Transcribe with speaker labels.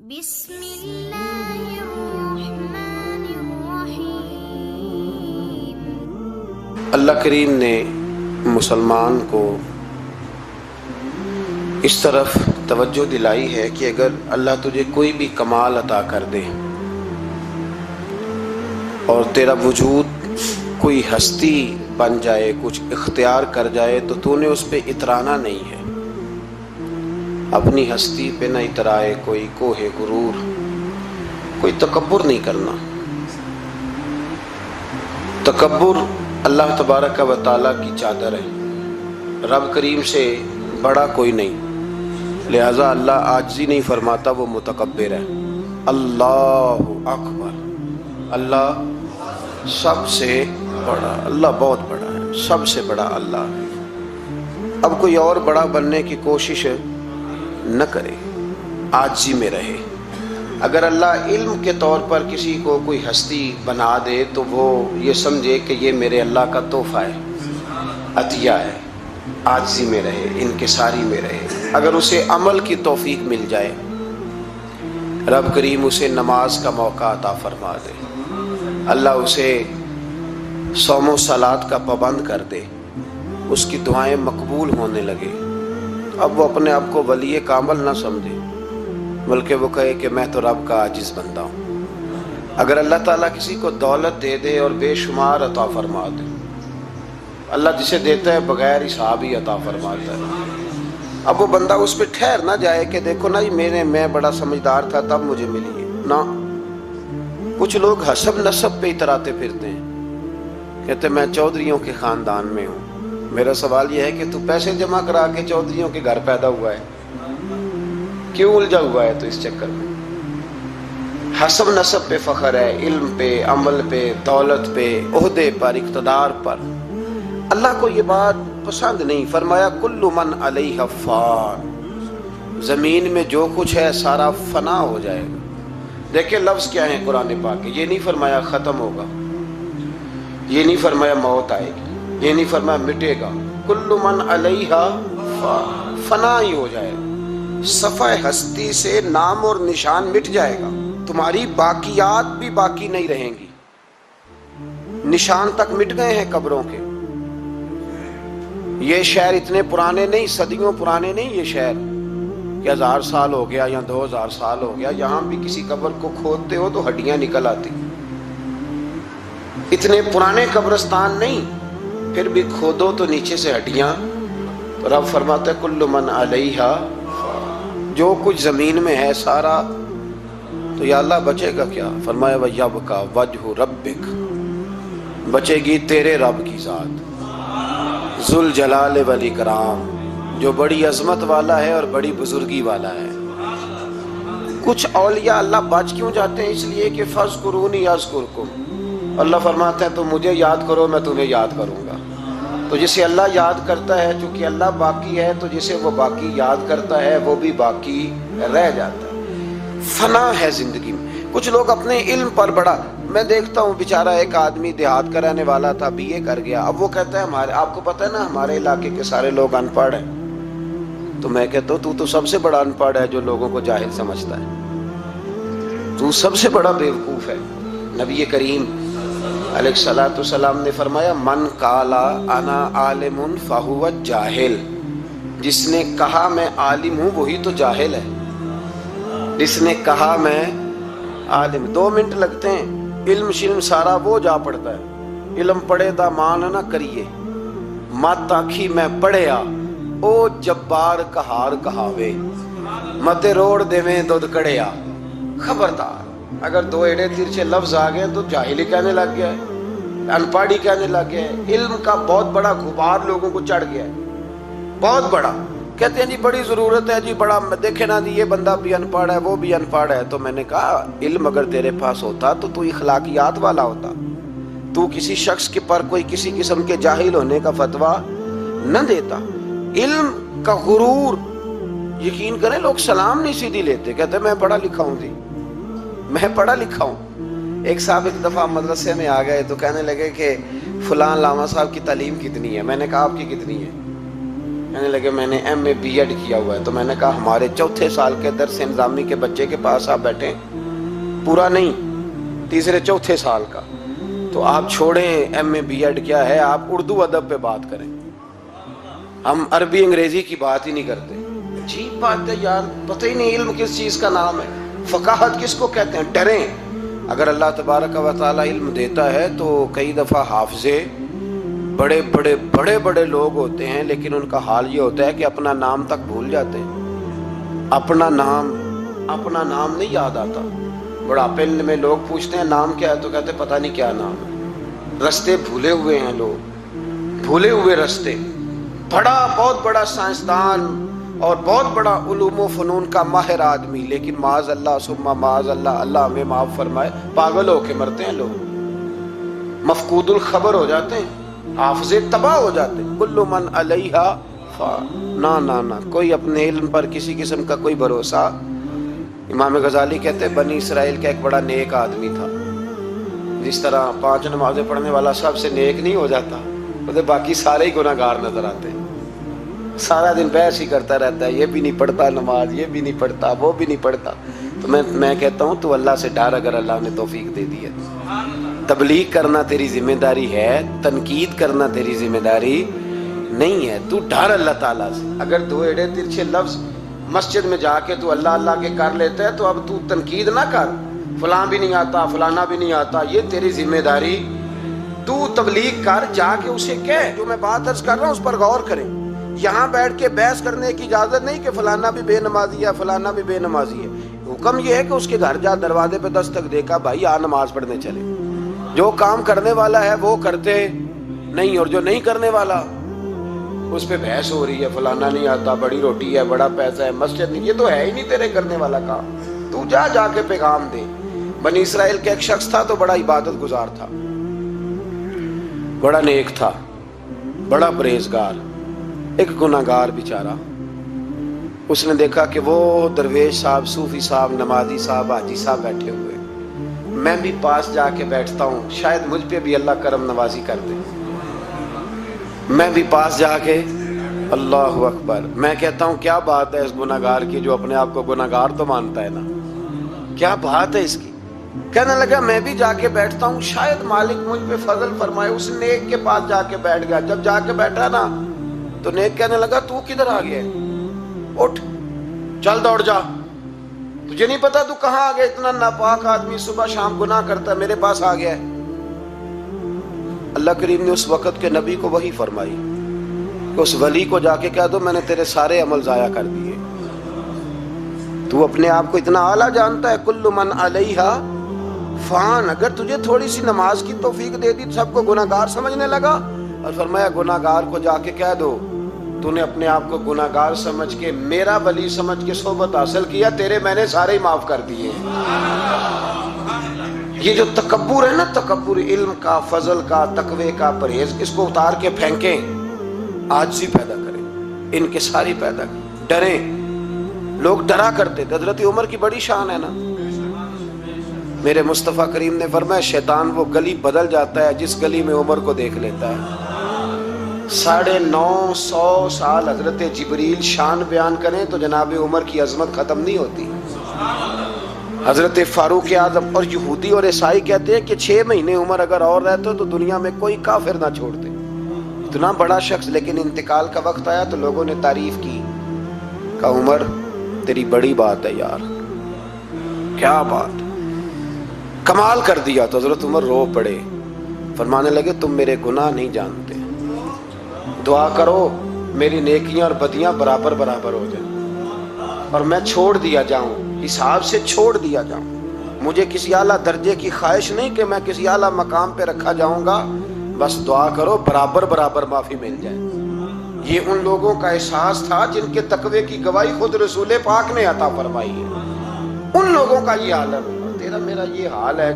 Speaker 1: بسم اللہ الرحمن الرحیم۔
Speaker 2: اللہ کریم نے مسلمان کو اس طرف توجہ دلائی ہے کہ اگر اللہ تجھے کوئی بھی کمال عطا کر دے اور تیرا وجود کوئی ہستی بن جائے، کچھ اختیار کر جائے، تو تو نے اس پہ اترانا نہیں ہے، اپنی ہستی پہ نہ اترائے کوئی کوہ غرور، کوئی تکبر نہیں کرنا۔ تکبر اللہ تبارک و تعالیٰ کی چادر ہے، رب کریم سے بڑا کوئی نہیں، لہذا اللہ عاجزی نہیں فرماتا، وہ متکبر ہے۔ اللہ اکبر، اللہ سب سے بڑا، اللہ بہت بڑا ہے، سب سے بڑا اللہ ہے۔ اب کوئی اور بڑا بننے کی کوشش نہ کرے، عاجزی میں رہے۔ اگر اللہ علم کے طور پر کسی کو کوئی ہستی بنا دے تو وہ یہ سمجھے کہ یہ میرے اللہ کا تحفہ ہے، عطیہ ہے، عاجزی میں رہے، انکساری میں رہے۔ اگر اسے عمل کی توفیق مل جائے، رب کریم اسے نماز کا موقع عطا فرما دے، اللہ اسے صوم و صلات کا پابند کر دے، اس کی دعائیں مقبول ہونے لگے، اب وہ اپنے آپ کو ولی کامل نہ سمجھے، بلکہ وہ کہے کہ میں تو رب کا عاجز بندہ ہوں۔ اگر اللہ تعالیٰ کسی کو دولت دے دے اور بے شمار عطا فرما دے، اللہ جسے دیتا ہے بغیر حساب ہی عطا فرماتا ہے، اب وہ بندہ اس پہ ٹھہر نہ جائے کہ دیکھو نا میں بڑا سمجھدار تھا تب مجھے ملی ہے، نہ۔ کچھ لوگ حسب نسب پہ اتراتے پھرتے ہیں، کہتے میں چودھریوں کے خاندان میں ہوں۔ میرا سوال یہ ہے کہ تو پیسے جمع کرا کے چودھریوں کے گھر پیدا ہوا ہے، کیوں الجھا ہوا ہے تو اس چکر میں؟ حسب نسب پہ فخر ہے، علم پہ، عمل پہ، دولت پہ، عہدے پر، اقتدار پر۔ اللہ کو یہ بات پسند نہیں، فرمایا کل من علیہ فان، زمین میں جو کچھ ہے سارا فنا ہو جائے گا۔ دیکھیں لفظ کیا ہے قرآن پاک کے، یہ نہیں فرمایا ختم ہوگا، یہ نہیں فرمایا موت آئے گی، یہ نہیں فرمایا مٹے گا، کل من علیہ فان، فنا ہی ہو جائے گا، صفحہ ہستی سے نام اور نشان مٹ جائے گا، تمہاری باقیات بھی باقی نہیں رہیں گی، نشان تک مٹ گئے ہیں قبروں کے۔ یہ شہر اتنے پرانے نہیں، صدیوں پرانے نہیں، یہ شہر کہ 1000 سال ہو گیا یا 2000 سال ہو گیا، یہاں بھی کسی قبر کو کھودتے ہو تو ہڈیاں نکل آتی، اتنے پرانے قبرستان نہیں، پھر بھی کھودو تو نیچے سے ہڈیاں۔ تو رب فرماتا ہے کل من علیہ، جو کچھ زمین میں ہے سارا، تو یا اللہ بچے گا کیا؟ فرمایا وَيَبْقَى وَجْهُ رَبِّكَ، بچے گی تیرے رب کی ذات، ذوالجلال والاکرام، جو بڑی عظمت والا ہے اور بڑی بزرگی والا ہے۔ کچھ اولیاء اللہ بچ کیوں جاتے ہیں؟ اس لیے کہ فَاذْكُرُونِي أَذْكُرْكُمْ، اللہ فرماتے ہیں تم مجھے یاد کرو میں تمہیں یاد کروں گا۔ تو جسے اللہ یاد کرتا ہے، چونکہ اللہ باقی ہے، تو جسے وہ باقی یاد کرتا ہے وہ بھی باقی رہ جاتا ہے۔ فنا ہے زندگی میں۔ کچھ لوگ اپنے علم پر بڑا، میں دیکھتا ہوں بیچارہ ایک آدمی دیہات کا رہنے والا تھا، BA کر گیا، اب وہ کہتا ہے آپ کو پتہ ہے نا ہمارے علاقے کے سارے لوگ ان پڑھ ہیں۔ تو میں کہتا ہوں تو سب سے بڑا ان پڑھ ہے جو لوگوں کو جاہل سمجھتا ہے، تو سب سے بڑا بیوقوف ہے۔ نبی کریم علیہ الصلوۃ والسلام نے فرمایا من قالا انا عالم فہو جاہل، جس نے کہا میں عالم ہوں وہی تو جاہل ہے، جس نے کہا میں عالم۔ 2 منٹ لگتے ہیں، علم شلم سارا وہ جا پڑتا ہے، علم پڑھے دا مان نہ کریے، مت آکھی میں پڑھیا او جبار کہار کہاوے، مت روڑ دیویں دودھ کڑیا۔ خبردار، اگر 2 ایڑے ترچے لفظ آ گئے تو جاہلی کہنے لگ گیا ہے، ان پڑھی کہنے لگ گیا ہے، علم کا بہت بڑا غبار لوگوں کو چڑھ گیا ہے، بہت بڑا۔ کہتے ہیں جی بڑی ضرورت ہے جی، بڑا دیکھے نا جی یہ بندہ بھی ان پڑھ ہے وہ بھی ان پڑھ ہے۔ تو میں نے کہا علم اگر تیرے پاس ہوتا تو اخلاقیات والا ہوتا، تو کسی شخص کے پر کوئی کسی قسم کے جاہل ہونے کا فتویٰ نہ دیتا۔ علم کا غرور، یقین کریں لوگ سلام نہیں سیدھی لیتے، کہتے میں پڑھا لکھا ہوں جی، میں پڑھا لکھا ہوں۔ ایک صاحب ایک دفعہ مدرسے میں آ گئے تو کہنے لگے کہ فلاں علامہ صاحب کی تعلیم کتنی ہے؟ میں نے کہا آپ کی کتنی ہے؟ کہنے لگے میں نے ایم اے بی ایڈ کیا ہوا ہے. تو میں نے کہا ہمارے 4تھے سال کے درس انظامی کے بچے کے پاس آپ بیٹھیں, پورا نہیں 3-4 سال کا, تو آپ چھوڑیں ایم اے بی ایڈ کیا ہے, آپ اردو ادب پہ بات کریں, ہم عربی انگریزی کی بات ہی نہیں کرتے. عجیب بات ہے یار, پتہ ہی نہیں علم کس چیز کا نام ہے, فقاہت کس کو کہتے ہیں. ڈریں, اگر اللہ تبارک و تعالی علم دیتا ہے تو کئی دفعہ حافظے بڑے بڑے بڑے بڑے لوگ ہوتے ہیں, لیکن ان کا حال یہ ہوتا ہے کہ اپنا نام تک بھول جاتے ہیں. اپنا نام نہیں یاد آتا. بڑھاپے میں لوگ پوچھتے ہیں نام کیا ہے, تو کہتے ہیں پتہ نہیں کیا نام ہے. رستے بھولے ہوئے ہیں لوگ, بھولے ہوئے رستے. بہت بڑا سائنسدان اور بہت بڑا علوم و فنون کا ماہر آدمی, لیکن معاذ اللہ ثم معاذ اللہ, اللہ ہمیں معاف فرمائے, پاگل ہو کے مرتے ہیں لوگ, مفقود الخبر ہو جاتے ہیں, حافظے تباہ ہو جاتے ہیں. کل من علیہا فان. نہ کوئی اپنے علم پر کسی قسم کا کوئی بھروسہ. امام غزالی کہتے ہیں بنی اسرائیل کا ایک بڑا نیک آدمی تھا. جس طرح 5 نمازیں پڑھنے والا سب سے نیک نہیں ہو جاتا, تو باقی سارے ہی گناہ گار نظر آتے ہیں. سارا دن بحث ہی کرتا رہتا ہے, یہ بھی نہیں پڑھتا نماز, یہ بھی نہیں پڑھتا, وہ بھی نہیں پڑھتا. تو میں کہتا ہوں تو اللہ سے ڈر, اگر اللہ نے توفیق دے دی ہے. تبلیغ کرنا تیری ذمہ داری ہے, تنقید کرنا تیری ذمہ داری نہیں ہے. تو ڈر اللہ تعالیٰ سے. اگر 2 ایڑے ترچھے لفظ مسجد میں جا کے تو اللہ کے کر لیتا ہے, تو اب تو تنقید نہ کر, فلاں بھی نہیں آتا, فلانا بھی نہیں آتا, یہ تیری ذمہ داری. تو تبلیغ کر, جا کے اسے کہہ جو میں بات عرض کر رہا ہوں اس پر غور کریں. یہاں بیٹھ کے بحث کرنے کی اجازت نہیں کہ فلانا بھی بے نمازی ہے, فلانا بھی بے نمازی ہے. حکم یہ ہے کہ اس کے گھر جا, دروازے پہ دستک دے, کا بھائی آ نماز پڑھنے چلے. جو کام کرنے والا ہے وہ کرتے نہیں, اور جو نہیں کرنے والا اس پہ بحث ہو رہی ہے, فلانا نہیں آتا, بڑی روٹی ہے, بڑا پیسہ ہے, مسجد نہیں. یہ تو ہے ہی نہیں تیرے کرنے والا کام. تو جا کے پیغام دے. بنی اسرائیل کا ایک شخص تھا تو بڑا عبادت گزار تھا, بڑا نیک تھا, بڑا پرہیزگار. ایک گناہگار بیچارہ, اس نے دیکھا کہ وہ درویش صاحب, صوفی صاحب, نمازی صاحب, حاجی صاحب بیٹھے ہوئے, میں بھی پاس جا کے بیٹھتا ہوں, شاید مجھ پہ بھی اللہ کرم نوازی کر دے. میں بھی پاس جا کے, اللہ اکبر, میں کہتا ہوں کیا بات ہے اس گناہگار کی, جو اپنے آپ کو گناہگار تو مانتا ہے نا, کیا بات ہے اس کی. کہنے لگا میں بھی جا کے بیٹھتا ہوں, شاید مالک مجھ پہ فضل فرمائے. اس نیک کے پاس جا کے بیٹھ گیا. جب جا کے بیٹھا نا تو نیک کہنے لگا تو کدھر آ گیا, اٹھ چل دوڑ جا, تجھے نہیں پتا تو کہاں آ گیا, اتنا ناپاک آدمی صبح شام گناہ کرتا ہے, میرے پاس آ گیا ہے. اللہ کریم نے اس وقت کے نبی کو وحی فرمائی کہ اس ولی کو جا کے کہہ دو میں نے تیرے سارے عمل ضائع کر دیے. تو اپنے آپ کو اتنا اعلیٰ جانتا ہے, کل من علیہا فان. اگر تجھے تھوڑی سی نماز کی توفیق دے دی سب کو گناہ گار سمجھنے لگا, اور فرمایا گناہ گار کو جا کے کہہ دو تو نے اپنے آپ کو گناہ گار سمجھ کے میرا ولی سمجھ کے صحبت حاصل کیا, تیرے میں نے سارے ہی معاف کر دیے. یہ جو تکبر ہے نا, تکبر علم کا, فضل کا, تقوی کا, پرہیز, اس کو اتار کے پھینکیں, عاجزی پیدا کریں, انکساری پیدا کریں, ڈریں. لوگ ڈرا کرتے تھے. حضرت عمر کی بڑی شان ہے نا, میرے مصطفیٰ کریم نے فرمایا شیطان وہ گلی بدل جاتا ہے جس گلی میں عمر کو دیکھ لیتا ہے. 950 سال حضرت جبریل شان بیان کریں تو جناب عمر کی عظمت ختم نہیں ہوتی. حضرت فاروق اعظم اور یہودی اور عیسائی کہتے ہیں کہ 6 مہینے عمر اگر اور رہتے تو دنیا میں کوئی کافر نہ چھوڑتے. اتنا بڑا شخص, لیکن انتقال کا وقت آیا تو لوگوں نے تعریف کی, کہا عمر تیری بڑی بات ہے یار, کیا بات, کمال کر دیا. تو حضرت عمر رو پڑے, فرمانے لگے تم میرے گناہ نہیں جانتے, دعا کرو میری نیکیاں اور بدیاں برابر برابر ہو جائیں اور میں چھوڑ دیا جاؤں, حساب سے چھوڑ دیا جاؤں. مجھے کسی اعلیٰ درجے کی خواہش نہیں کہ میں کسی اعلیٰ مقام پہ رکھا جاؤں گا, بس دعا کرو برابر برابر معافی مل جائے. یہ ان لوگوں کا احساس تھا جن کے تقوی کی گواہی خود رسول پاک نے عطا فرمائی ہے. ان لوگوں کا یہ حال ہے, تیرا میرا یہ حال ہے.